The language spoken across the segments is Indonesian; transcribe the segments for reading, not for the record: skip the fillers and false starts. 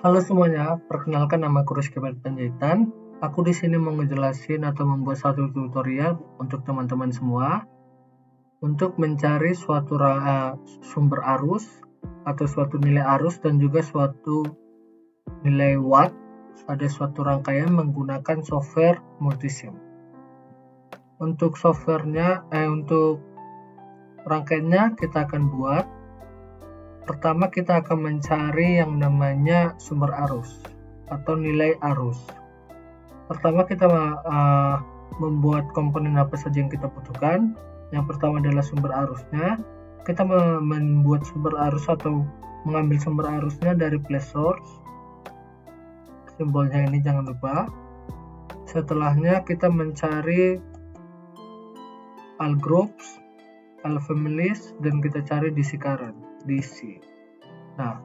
Halo semuanya, perkenalkan nama aku Rizky Panjaitan. Aku di sini mau ngejelasin atau membuat satu tutorial untuk teman-teman semua untuk mencari suatu sumber arus atau suatu nilai arus dan juga suatu nilai watt pada suatu rangkaian menggunakan software multisim. Untuk untuk rangkaiannya kita akan buat. Pertama kita akan mencari yang namanya sumber arus atau nilai arus. Pertama kita membuat komponen apa saja yang kita butuhkan. Yang pertama adalah sumber arusnya. Kita membuat sumber arus atau mengambil sumber arusnya dari flash source. Simbolnya ini jangan lupa. Setelahnya kita mencari all groups, all families, dan kita cari DC current, DC. Nah,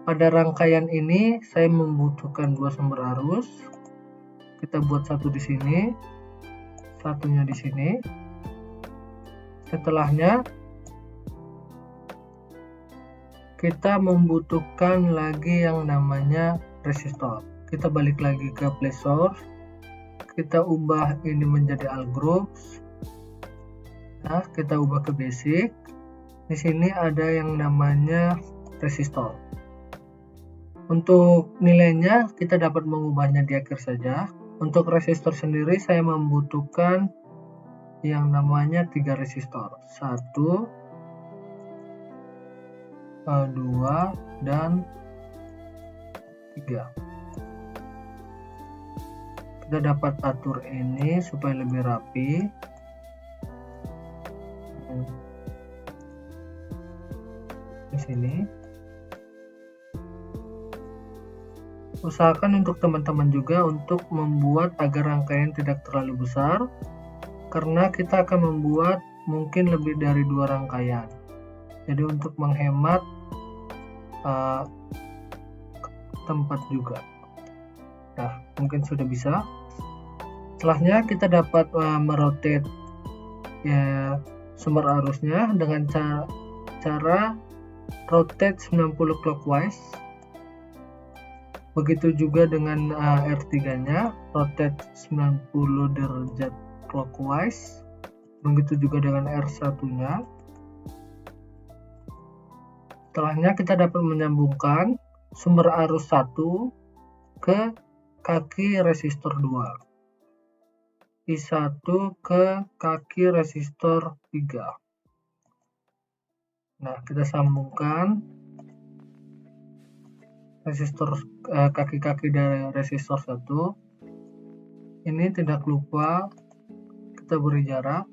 pada rangkaian ini saya membutuhkan dua sumber arus. Kita buat satu di sini, satunya di sini. Setelahnya kita membutuhkan lagi yang namanya resistor. Kita balik lagi ke flash source. Kita ubah ini menjadi all groups. Nah, kita ubah ke basic. Di sini ada yang namanya resistor. Untuk nilainya kita dapat mengubahnya di akhir saja. Untuk resistor sendiri saya membutuhkan yang namanya 3 resistor. 1, 2, dan 3. Kita dapat atur ini supaya lebih rapi. Di sini usahakan untuk teman-teman juga untuk membuat agar rangkaian tidak terlalu besar, karena kita akan membuat mungkin lebih dari 2 rangkaian. Jadi untuk menghemat tempat juga. Nah, mungkin sudah bisa. Setelahnya kita dapat merotate sumber arusnya dengan cara rotate 90 clockwise. Begitu juga dengan R3-nya, rotate 90 derajat clockwise. Begitu juga dengan R1-nya. Setelahnya kita dapat menyambungkan sumber arus 1 ke kaki resistor 2. I1 ke kaki resistor 3. Nah, kita sambungkan resistor kaki-kaki dari resistor 1. Ini tidak lupa kita beri jarak.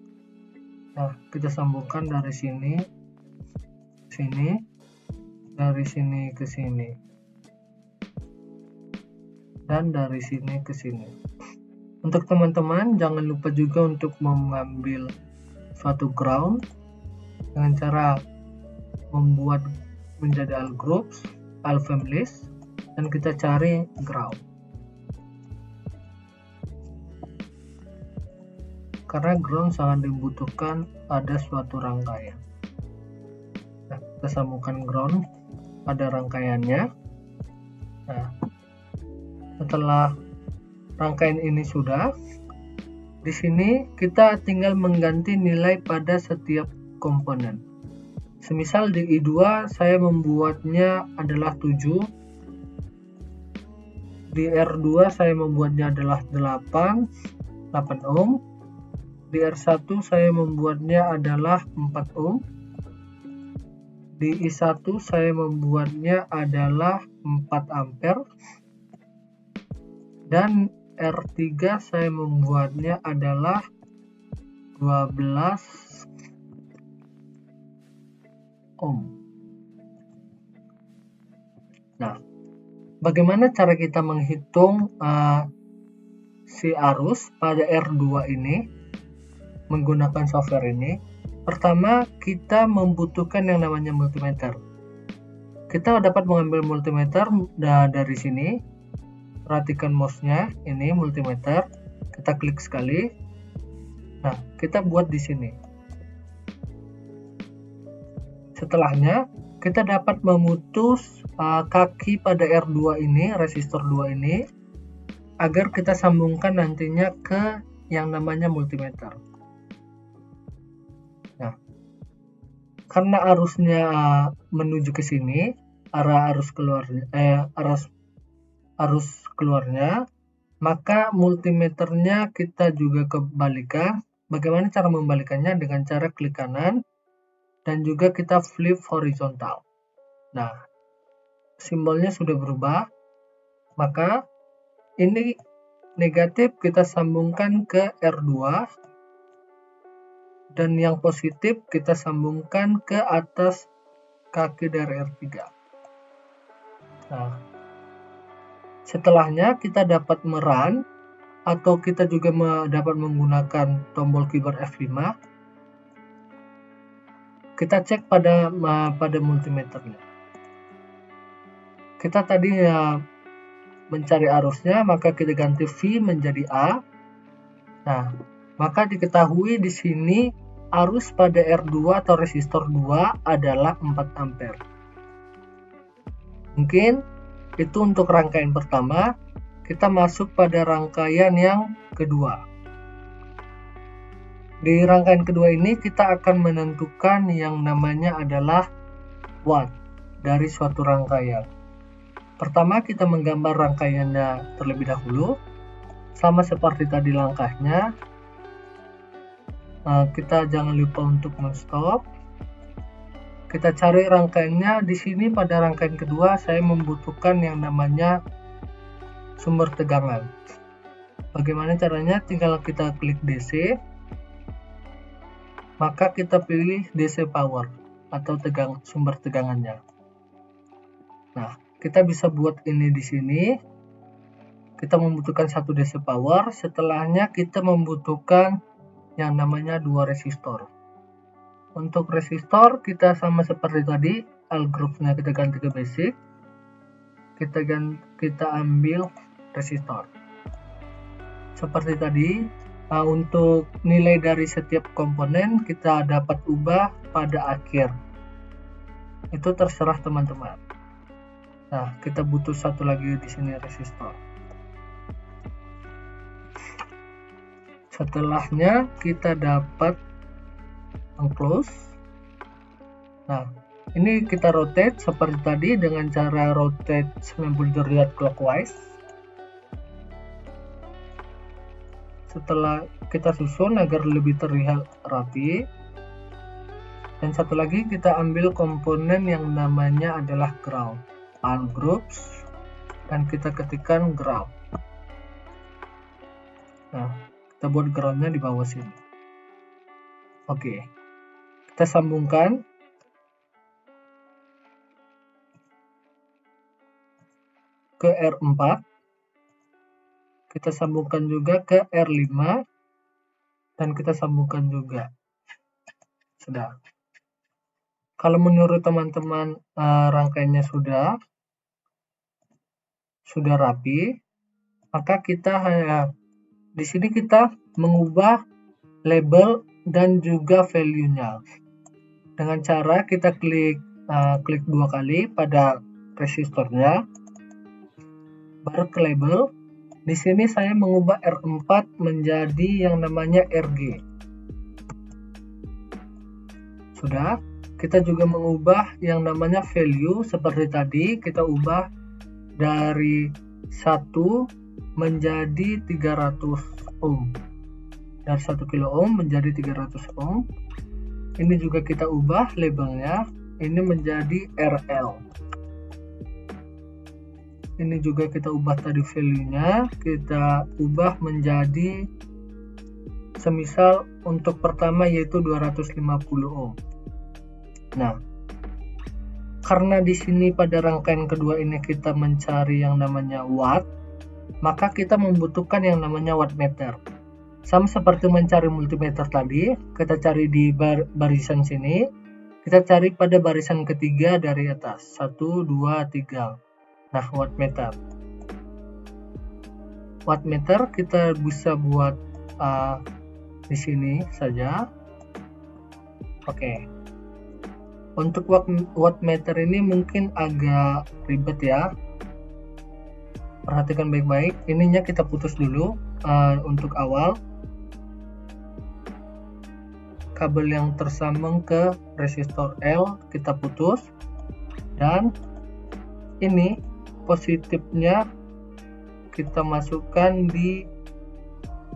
Nah, kita sambungkan dari sini ke sini, dari sini ke sini, dan dari sini ke sini. Untuk teman-teman jangan lupa juga untuk mengambil suatu ground dengan cara membuat menjadi all groups, all families, dan kita cari ground. Karena ground sangat dibutuhkan pada suatu rangkaian. Nah, kita sambungkan ground pada rangkaiannya. Nah, setelah rangkaian ini sudah, di sini kita tinggal mengganti nilai pada setiap komponen. Semisal di I2 saya membuatnya adalah 7, di R2 saya membuatnya adalah 8 ohm, di R1 saya membuatnya adalah 4 ohm, di I1 saya membuatnya adalah 4 ampere, dan R3 saya membuatnya adalah 12 ohm. Nah, bagaimana cara kita menghitung si arus pada R2 ini menggunakan software ini? Pertama, kita membutuhkan yang namanya multimeter. Kita dapat mengambil multimeter dari sini. Perhatikan mouse-nya, ini multimeter. Kita klik sekali. Nah, kita buat di sini. Setelahnya kita dapat memutus kaki pada R2 ini, resistor 2 ini, agar kita sambungkan nantinya ke yang namanya multimeter. Nah, karena arusnya menuju ke sini, arus keluarnya, maka multimeternya kita juga kebalikan. Bagaimana cara membalikannya? Dengan cara klik kanan dan juga kita flip horizontal. Nah, simbolnya sudah berubah, maka ini negatif kita sambungkan ke R2 dan yang positif kita sambungkan ke atas kaki dari R3. Nah, setelahnya kita dapat merun atau kita juga dapat menggunakan tombol keyboard F5. Kita cek pada multimeternya. Kita tadi mencari arusnya, maka kita ganti V menjadi A. Nah, maka diketahui di sini arus pada R2 atau resistor 2 adalah 4 ampere. Mungkin itu untuk rangkaian pertama. Kita masuk pada rangkaian yang kedua. Di rangkaian kedua ini kita akan menentukan yang namanya adalah watt dari suatu rangkaian. Pertama kita menggambar rangkaiannya terlebih dahulu. Sama seperti tadi langkahnya. Kita jangan lupa untuk men-stop. Kita cari rangkaiannya. Di sini pada rangkaian kedua saya membutuhkan yang namanya sumber tegangan. Bagaimana caranya? Tinggal kita klik DC, maka kita pilih DC power atau sumber tegangannya. Nah, kita bisa buat ini di sini. Kita membutuhkan 1 DC power. Setelahnya kita membutuhkan yang namanya 2 resistor. Untuk resistor kita sama seperti tadi, L groupnya kita ganti ke basic. Kita ambil resistor. Seperti tadi, untuk nilai dari setiap komponen kita dapat ubah pada akhir. Itu terserah teman-teman. Nah, kita butuh satu lagi di sini resistor. Setelahnya kita dapat enclose. Nah, ini kita rotate seperti tadi dengan cara rotate 90 derajat clockwise. Setelah kita susun agar lebih terlihat rapi. Dan satu lagi kita ambil komponen yang namanya adalah ground. All groups dan kita ketikkan ground. Nah, kita buat groundnya di bawah sini. Oke, kita sambungkan. Ke R4. Kita sambungkan juga ke R5 dan kita sambungkan juga. Sudah. Kalau menurut teman-teman rangkaiannya sudah rapi, maka kita di sini kita mengubah label dan juga value-nya. Dengan cara kita klik 2 kali pada resistornya, baru ke label. Di sini saya mengubah R4 menjadi yang namanya RG. Sudah, kita juga mengubah yang namanya value seperti tadi, kita ubah dari 1 menjadi 300 ohm. Dari 1 kilo ohm menjadi 300 ohm. Ini juga kita ubah labelnya, ini menjadi RL. Ini juga kita ubah tadi value-nya, kita ubah menjadi semisal untuk pertama yaitu 250 ohm. Nah, karena di sini pada rangkaian kedua ini kita mencari yang namanya watt, maka kita membutuhkan yang namanya wattmeter. Sama seperti mencari multimeter tadi, kita cari di barisan sini, kita cari pada barisan ketiga dari atas, 1, 2, 3. Nah, wattmeter. Wattmeter kita bisa buat di sini saja. Oke. Untuk wattmeter ini mungkin agak ribet ya. Perhatikan baik-baik. Ininya kita putus dulu untuk awal. Kabel yang tersambung ke resistor L kita putus. Dan ini positifnya kita masukkan di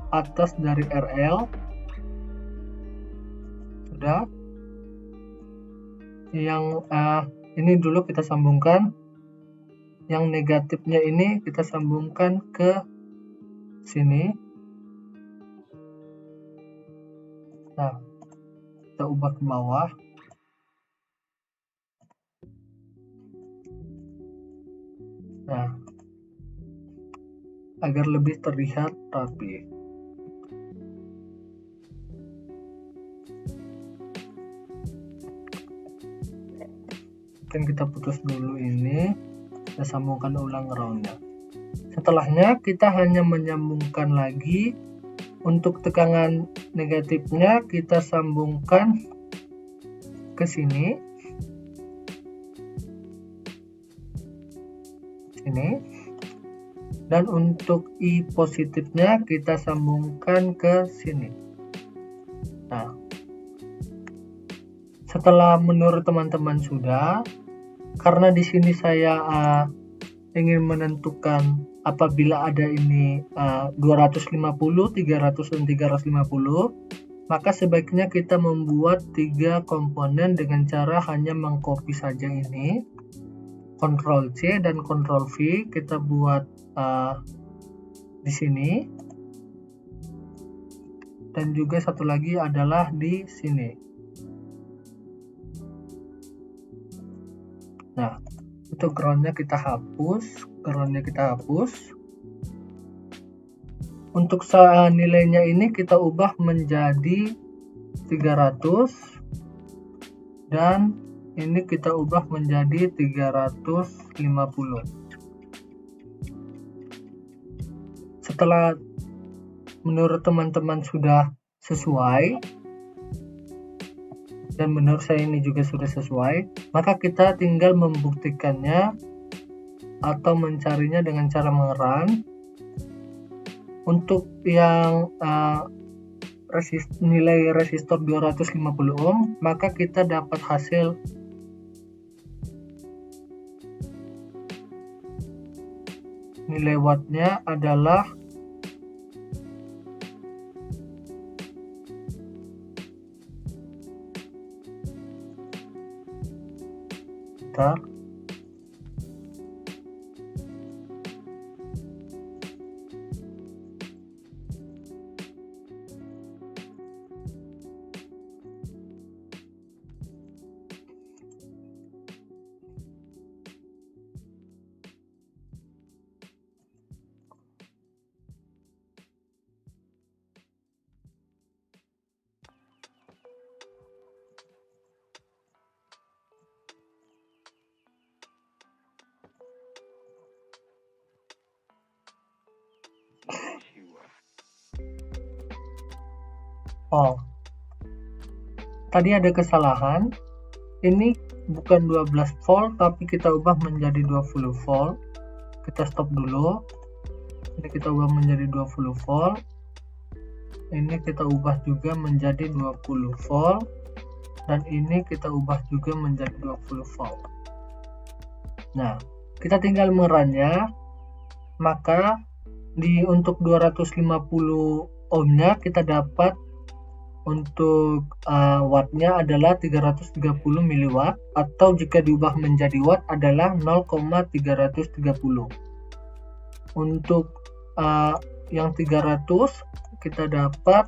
atas dari RL. Sudah. Yang ini dulu kita sambungkan, yang negatifnya ini kita sambungkan ke sini. Nah, kita ubah ke bawah. Nah, agar lebih terlihat rapi. Kita putus dulu ini, kita sambungkan ulang groundnya. Setelahnya kita hanya menyambungkan lagi. Untuk tegangan negatifnya kita sambungkan ke sini, dan untuk I positifnya kita sambungkan ke sini. Nah, setelah menurut teman-teman sudah, karena di sini saya ingin menentukan apabila ada ini 250, 300 dan 350, maka sebaiknya kita membuat 3 komponen dengan cara hanya mengcopy saja ini. Ctrl C dan Ctrl V kita buat di sini, dan juga satu lagi adalah di sini. Nah, itu groundnya kita hapus, Untuk nilainya ini kita ubah menjadi 300, dan ini kita ubah menjadi 350. Setelah menurut teman-teman sudah sesuai, dan menurut saya ini juga sudah sesuai, maka kita tinggal membuktikannya atau mencarinya dengan cara mengeran. Untuk yang nilai resistor 250 ohm, maka kita dapat hasil nilai wattnya adalah tadi ada kesalahan. Ini bukan 12 volt tapi kita ubah menjadi 20 volt. Kita stop dulu. Ini kita ubah menjadi 20 volt. Ini kita ubah juga menjadi 20 volt, dan ini kita ubah juga menjadi 20 volt. Nah, kita tinggal mengerannya. Maka untuk 250 ohmnya kita dapat untuk wattnya adalah 330 miliwatt, atau jika diubah menjadi watt adalah 0,330. Untuk yang 300 kita dapat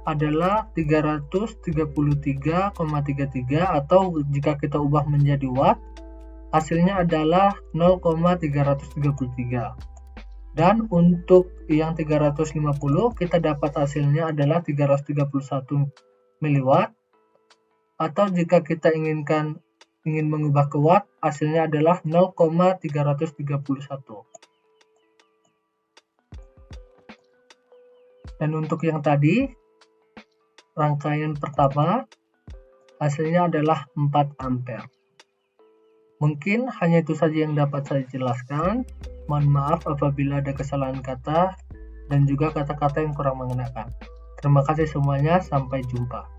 adalah 333,33, atau jika kita ubah menjadi watt hasilnya adalah 0,333. Dan untuk yang 350 kita dapat hasilnya adalah 331 miliwatt, atau jika kita ingin mengubah ke watt hasilnya adalah 0,331. Dan untuk yang tadi, rangkaian pertama Hasilnya adalah 4 ampere. Mungkin hanya itu saja yang dapat saya jelaskan. Mohon maaf apabila ada kesalahan kata dan juga kata-kata yang kurang mengenakan. Terima kasih semuanya, sampai jumpa.